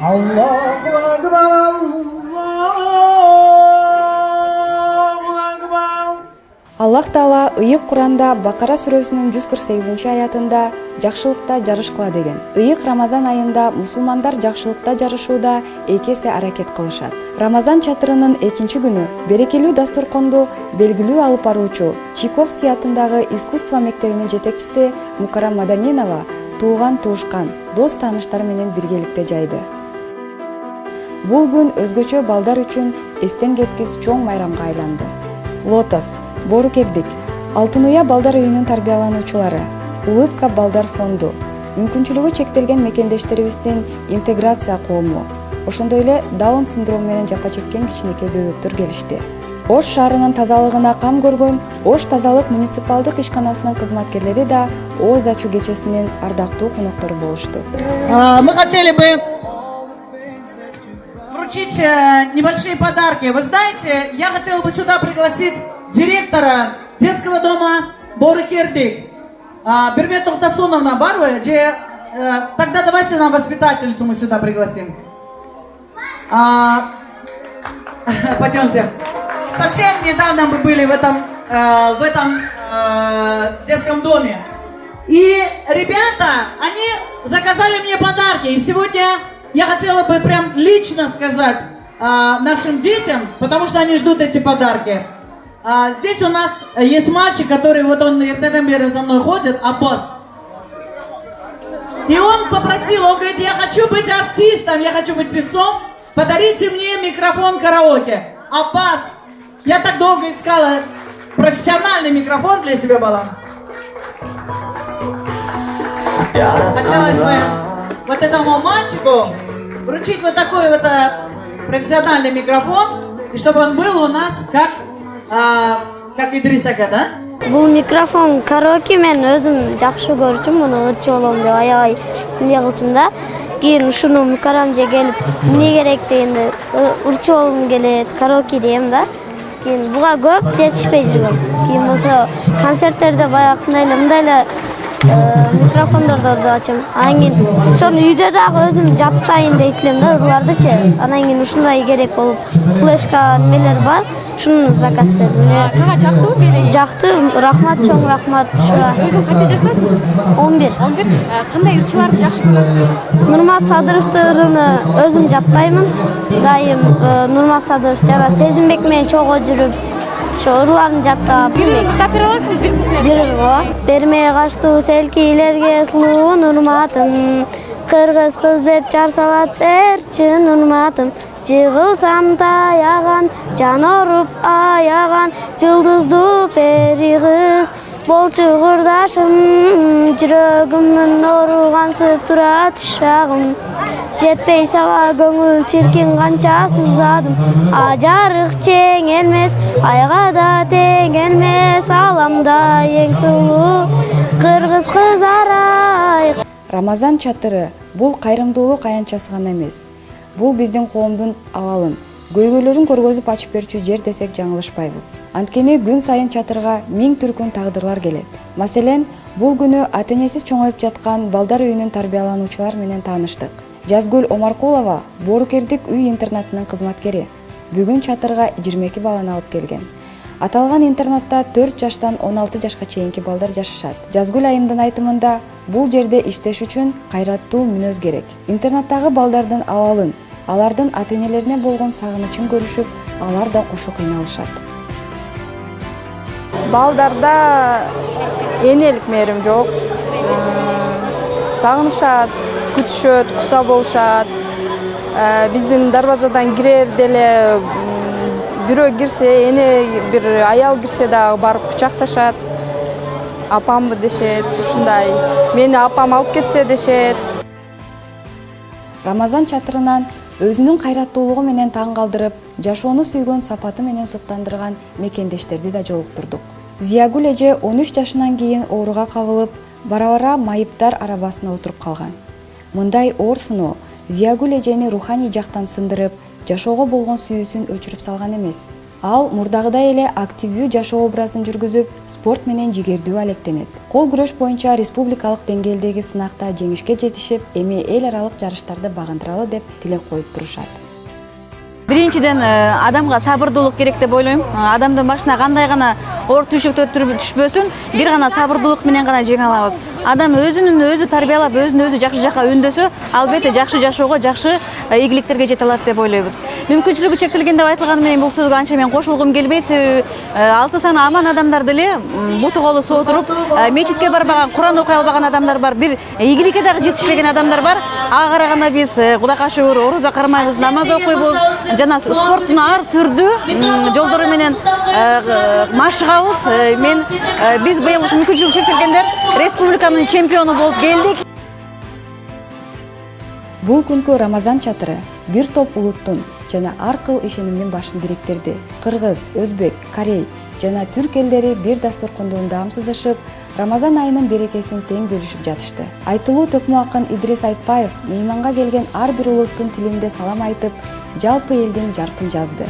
Allahu Akbar, Allahu Akbar. Аллах Таала Ыйык Куранда Бакара сүрөсүнүн 148-аятында жакшылыкта жарыш кыла деген. Ыйык Рамазан айында мусулмандар жакшылыкта жарышууда эки эсе аракет кылышат. Рамазан чатырынын экинчи күнү берекелүү дастурконду белгилүү алып баруучу Чайковский атындагы искусство мектебинин жетекчиси Мукарам Мадаминова тууган туушкан, дос тааныштары менен биргеликте жайды. Бул күн өзгөчө балдар үчүн эстен кеткис чоң майрамга айланды. Лотос, Борукердик, Алтын Уя балдар үйүнүн тарбиялануучулары, Улыбка балдар фонду, мүмкүнчүлүгү чектелген мекендештерибиздин интеграция коому, ошондой эле Даун синдрому менен жапа чеккен кичинекей бөбөктөр келишти. Ош шаарынын тазалыгына кам көргөн Ош тазалык муниципалдык ишканасынын кызматкерлери да ооз ачуу кечесинин ардактуу коноктору болушту. Мы хотели бы вручить небольшие подарки. Вы знаете, я хотела бы сюда пригласить директора детского дома Борукердик. Бермет Тохтасуновна, бар вы? Тогда давайте нам воспитательницу мы сюда пригласим. Пойдемте. Совсем недавно мы были в этом детском доме. И ребята, они заказали мне подарки. И сегодня я хотела бы прям лично сказать нашим детям, потому что они ждут эти подарки. Здесь у нас есть мальчик, который вот он за мной ходит, Аббас. И он попросил, он говорит, я хочу быть артистом, я хочу быть певцом, подарите мне микрофон караоке. Аббас, я так долго искала профессиональный микрофон для тебя, Балам. Хотелось бы вот этому мальчику вручить вот такой вот профессиональный микрофон, и чтобы он был у нас как Идрис Ака, да? Бул микрофон караоке мен өзүм жакшы көрчүм, муну ырчы болом деп аябай эмне кылчумун да. Кийин ушуну Мукарам же келип эмне керек дегенде ырчы болгум келет, караоке дейм да. Кийин буга көп жетишпей жүргөм. Кийин болсо концерттерде баягындай эле мындай эле микрофондорду ордоп ачам. Анан кийин ошону үйдө дагы өзүм жаттайын дейт элем да, ырлардычы. Анан кийин ушундай керек болуп флешка немелер бар. Шуну заказ бердим. Сага жактыбы белеги? Жакты, рахмат, чоң рахмат. Өзүң канча жаштасың? 11. 11. Кандай ырчыларды жакшы көрөсүң? Нурмат Садыровтурunu өзүм жаттаймын. Дайым Нурмат Садыров жана Сезимбек менен чогуу жүрүп, ошо ырларын жаттап. Бир ырдап бере аласың, бир куплет? Бир берме качтуу селкилерге сулуу Нурматым. Кыргыз кыз деп жар салат эрчи Нурматым. Жыгылсам таяган, жан оруп аяган, жылдыздуу пери кыз. Болчу курдашым, жүрөгүмдүн оругансып турат шагым. Жетпей сага көңүл чиркин канча сыздадым. Ажарык жеңелмес, айга да теңелмес, аламда эң сулуу кыргыз кыздар. Рамазан чатыры бул кайрымдуулук аянтчасы гана эмес. Бул биздин коомдун абалын, көйгөйлөрүн көргөзүп ачып берчү жер десек жаңылышпайбыз. Анткени күн сайын чатырга миң түркүн тагдырлар келет. Маселен, бул күнү ата-энесиз чоңоюп жаткан балдар үйүнүн тарбиялануучулар менен тааныштык. Жазгүл Омаркулова Борукердик үй интернатынын кызматкери. Бүгүн чатырга 22 баланы алып келген. Аталган интернатта 4 жаштан 16 жашка чейинки балдар жашашат. Жазгүл айымдын айтымында, бул жерде иштеш үчүн кайраттуу мүнөз керек. Интернаттагы балдардын абалын, алардын ата-энелерине болгон сагынычын көрүшүп, алар да кошо кыйналышат. Балдарда энелик мээрим жок. Сагынышат, күтүшөт, куса болушат. Биздин дарбазадан кирер деле бирөө кирсе, эне бир аял кирсе дагы барып кучакташат. Апамбы дешет, ушундай. Мени апам алып кетсе дешет. Рамазан чатырынан өзүнүн кайраттуулугу менен таң калтырып, жашоону сүйгөн сапаты менен суктандырган мекендештерди да жолуктурдук. Зиягүл эже 13 жашынан кийин ооруга кабылып, бара-бара майыптар арабасына отуруп калган. Мындай оор сыноо Зиягүл эжени руханий жактан сындырып, жашоого болгон сүйүүсүн өчүрүп салган эмес. Ал мурдагыдай эле активдүү жашоо образын жүргүзүп, спорт менен жигердүү алектенет. Кол күрөш боюнча республикалык деңгээлдеги сынакта жеңишке жетишип, эми эл аралык жарыштарды багындыралы деп тилек коюп турушат. Биринчиден адамга сабырдуулук керек деп ойлойм. Адамдын башына кандай гана оор түйшөктөр түшпөсүн, бир гана сабырдуулук менен гана жеңе алабыз. Адам өзүнүн өзү тарбиялап, өзүн өзү жакшы жакка өндөсө, албетте жакшы жашоого, жакшы ийгиликтерге жете алат деп ойлойбуз. Мүмкүнчүлүгү чектелген деп айтылганы менен бул сөзгө анча мен кошулгум келбейт. Себеби 6 саны аман адамдар деле буту колу сотуруп, мечитке барбаган, Куран окуй албаган адамдар бар, бир ийгиликке дагы жетишпеген адамдар бар. Ага караганда биз Кудайга шүгүр орозо кармайбыз, намаз окуйбуз, жана спорттун ар түрдүү жолдору менен машыгабыз. Биз быйыл мүмкүнчүлүгү чектелгендер республиканын чемпиону болуп келдик. Бул күнкү Рамазан чатыры бир топ улуттун жана ар кыл ишенимдин башын бириктирди. Кыргыз, өзбек, корей жана түрк элдери бир дасторкондон даамсызышып, Рамазан айынын берекесин тең бөлүшүп жатышты. Айтылуу төкмө акын Идрис Айтбаев мейманга келген ар бир улуттун тилинде салам айтып, жалпы элдин жаркын жазды.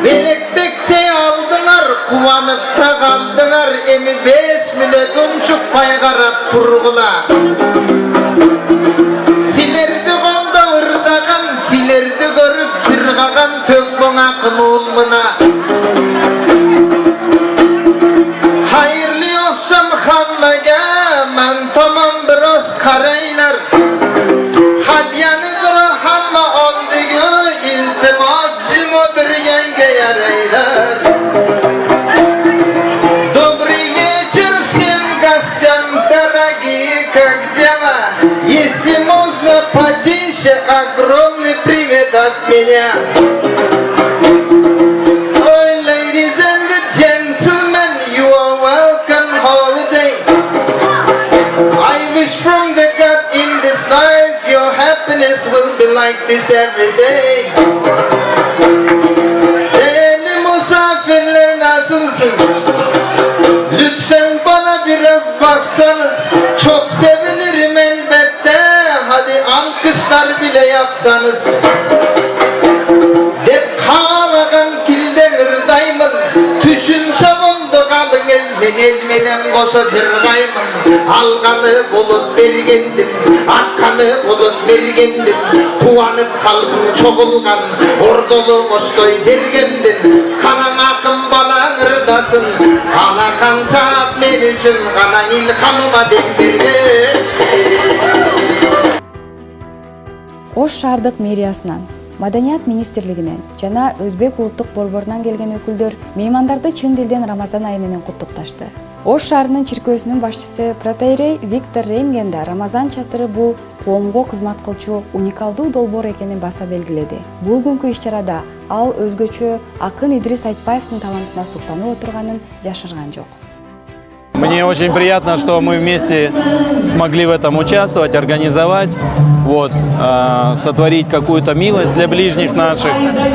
Belekbekçe aldılar, kuvanıp da kaldılar, emi 5 minutun çıkpay karap turgula. Silerdi kolda vırdagan, silerdi görüp çırgagan tökbün akın olmuna. Hayırlı yoksam hammaga, man tamam biraz karaylar. Hadyanı bırak hamma olduyu, iltimatçım oturgenge yaraylar. Добрый вечер всем гостям, дорогие, как дела? Если можно потише, огромный привет от меня. Oh, ladies and gentlemen, you are welcome holiday. I wish from the God in this life your happiness will be like this every day. Değerli misafirler, nasılsın? Lütfen bana biraz baksanız, çok sevinirim elbette. Hadi alkışlar bile yapsanız. Dep kalagan kilden ırdaymın, düşünsem oldu kalın elmenen koşa cırgayımın. Alganı bulup bergendim, akkanı bulup bergendim. Kuvanıp kalbim çoğulgan, ordolu koştoy jergendin. Kanan akın balan ırdasın, alakan çap men üçün kanan ilhamıma bergen. Ош шаардык мэриясынан, Маданият министрлигинен жана Өзбек улуттук борборунан келген өкүлдөр меймандарды чын дилден Рамазан айы менен куттукташты. Ош шаарынын чиркөөсүнүн башчысы протоиерей Виктор Реймген да Рамазан чатыры бул коомго кызмат кылчу уникалдуу долбоор экенин баса белгиледи. Бул күнкү иш-чарада ал өзгөчө акын Идрис Айтбаевдин талантына суктанып отурганын жашырган жок. Мне очень приятно, что мы вместе смогли в этом участвовать, организовать, сотворить какую-то милость для ближних наших,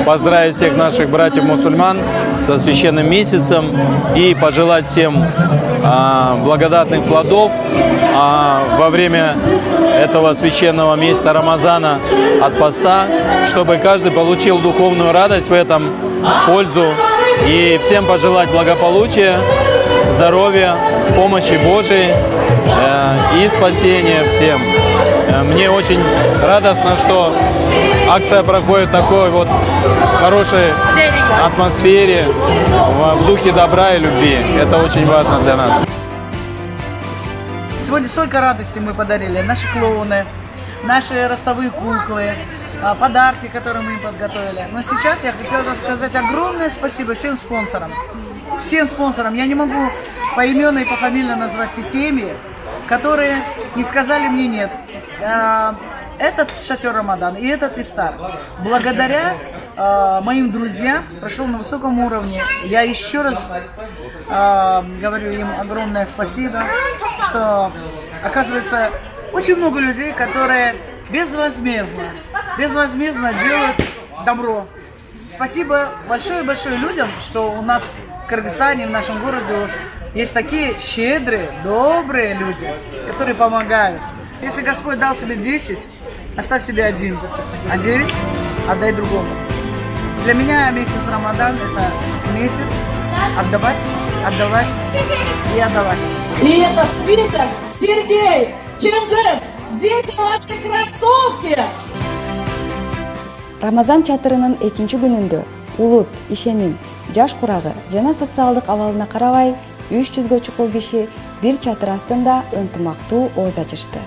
поздравить всех наших братьев-мусульман со священным месяцем и пожелать всем благодатных плодов во время этого священного месяца Рамазана от поста, чтобы каждый получил духовную радость в этом, пользу, и всем пожелать благополучия, здоровья, помощи Божией и спасения всем. Мне очень радостно, что акция проходит в такой вот хорошей атмосфере, в духе добра и любви. Это очень важно для нас. Сегодня столько радости мы подарили. Наши клоуны, наши ростовые куклы, подарки, которые мы им подготовили. Но сейчас я хотела сказать огромное спасибо всем спонсорам. Всем спонсорам. Я не могу поименно и пофамильно назвать те семьи, которые не сказали мне нет. Этот шатер Рамадан и этот ифтар благодаря моим друзьям прошел на высоком уровне. Я еще раз говорю им огромное спасибо, что оказывается очень много людей, которые безвозмездно делают добро. Спасибо большое-большое людям, что у нас в Кыргызстане, в нашем городе есть такие щедрые, добрые люди, которые помогают. Если Господь дал тебе 10, оставь себе 1, а 9 отдай другому. Для меня месяц Рамадан – это месяц отдавать и отдавать. И это список Сергей, Чингис, здесь ваши кроссовки! Рамазан чатырынын экинчи күнүндө улут, ишеним, жаш курагы жана социалдык абалына карабай 300 чукул киши бир чатыр астында ынтымактуу ооз ачышты.